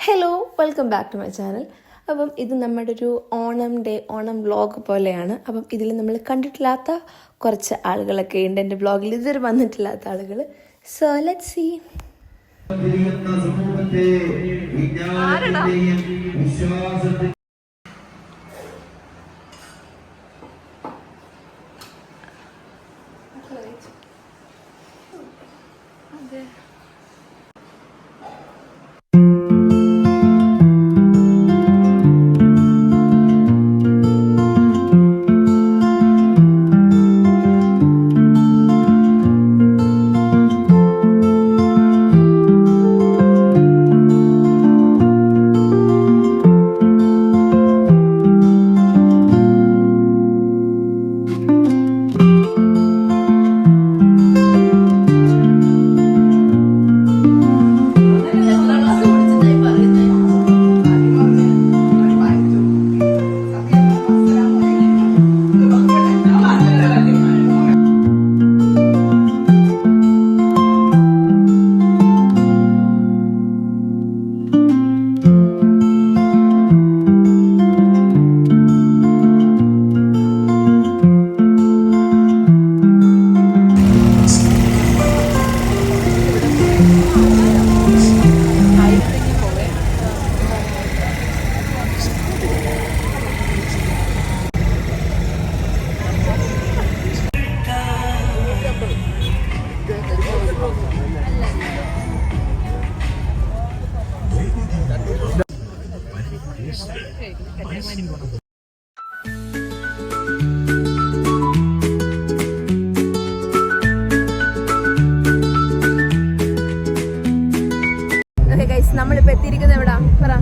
Hello, welcome back to my channel. അപ്പം ഇത് നമ്മുടെ ഒരു ഓണം വ്ളോഗ് പോലെയാണ്. അപ്പം ഇതിൽ നമ്മൾ കണ്ടിട്ടില്ലാത്ത കുറച്ച് ആളുകളൊക്കെ ഉണ്ട് എൻ്റെ വ്ളോഗിൽ, ഇതുവരെ വന്നിട്ടില്ലാത്ത ആളുകൾ. So let's see. നമ്മളിപ്പോ എത്തിയിരിക്കുന്നത് എവിടാ പറ?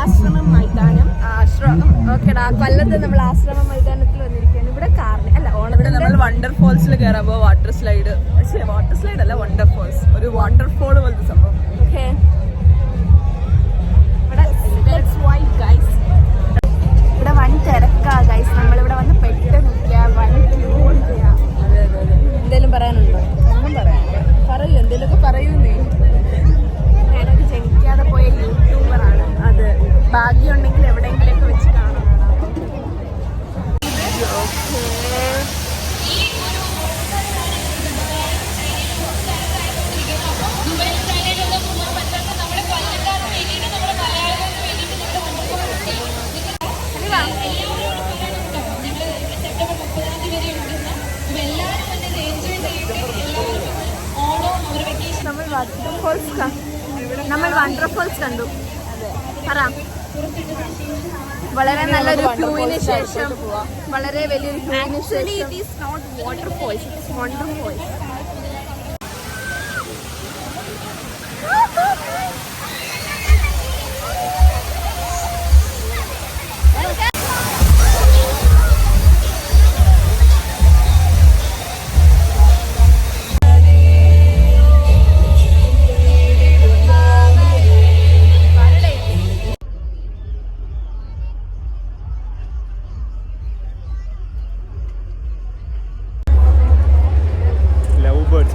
ആശ്രമം മൈതാനം. ഓക്കെടാ, കൊല്ലത്ത് നമ്മൾ ആശ്രമം മൈതാനത്തിൽ വന്നിരിക്കുകയാണ്. ഇവിടെ കാറിന് അല്ല, ഓണത്തിന് നമ്മൾ വണ്ടർഫോൾസിൽ കയറാമ്പോ വാട്ടർ സ്ലൈഡ് അല്ല, വണ്ടർഫോൾസ്, ഒരു വാട്ടർഫോൾ പോലത്തെ സംഭവം. ഓക്കെ, ഇവിടെ വൺ തിരക്കാ ഗൈസ്. നമ്മളിവിടെ വന്ന് പെട്ട് നിൽക്കുക, വൺ എന്തേലും പറയാനുണ്ടോ? ഒന്നും പറയൂ, എന്തേലൊക്കെ പറയൂന്നേ. ഞാനൊക്കെ ജനിക്കാതെ പോയ യൂട്യൂബറാണ്. അത് ഭാഗ്യമുണ്ടെങ്കിൽ എവിടെയെങ്കിലൊക്കെ വെച്ച് കാണാം. നമ്മൾ വണ്ടർഫോൾസ് കണ്ടു. പറ, വളരെ നല്ലൊരു ക്യൂവിന് ശേഷം, വളരെ വലിയൊരു ക്യൂവിന് ശേഷം. വണ്ടർഫോൾസ്.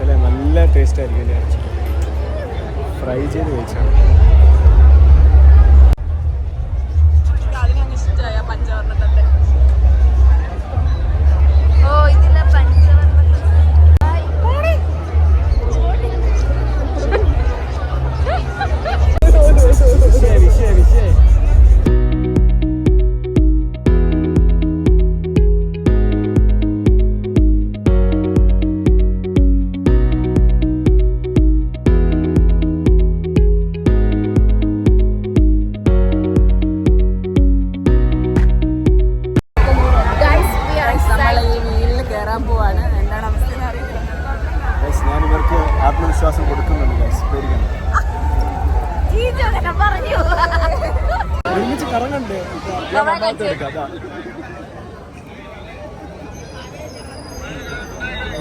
അല്ലേ, നല്ല ടേസ്റ്റ് ആയിരിക്കും. ഫ്രൈ ചെയ്ത് കഴിച്ചാണ്. പഞ്ചവർണ്ണത്തെ ഇതിലെ ഞാൻ ഇവർക്ക് ആത്മവിശ്വാസം കൊടുക്കുന്നുണ്ട്. ഒരുമിച്ച് കറങ്ങണ്ടേ?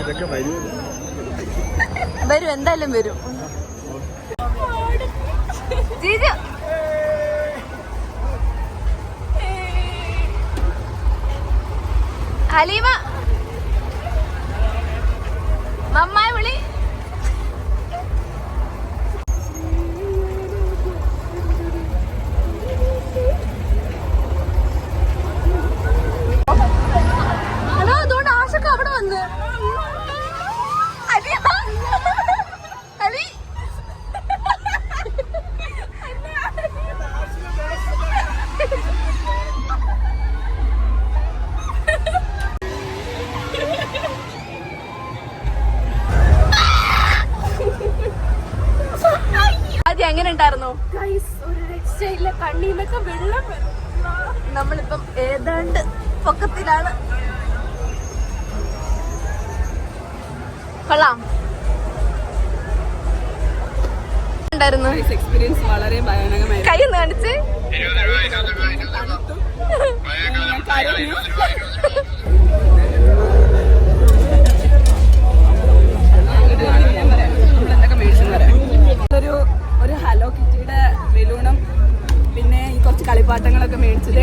ഇതൊക്കെ വരും, എന്തായാലും വരും. ഹലീമ, മമ്മായി വിളി. ഉണ്ടായിരുന്നോ? ഒരു രക്ഷയില്ല, കണ്ണീന്നൊക്കെ വെള്ളം. നമ്മളിപ്പം ഏതാണ്ട് പൊക്കത്തിലാണ്. കൊള്ളാം. ഉണ്ടായിരുന്നു എക്സ്പീരിയൻസ് വളരെ ഭയാനകമായി. കൈ ഒന്ന് കാണിച്ച്. ഒരു ഹലോ കിറ്റിയുടെ ബലൂണും പിന്നെ ഈ കുറച്ച് കളിപ്പാട്ടങ്ങളൊക്കെ മേടിച്ചത്.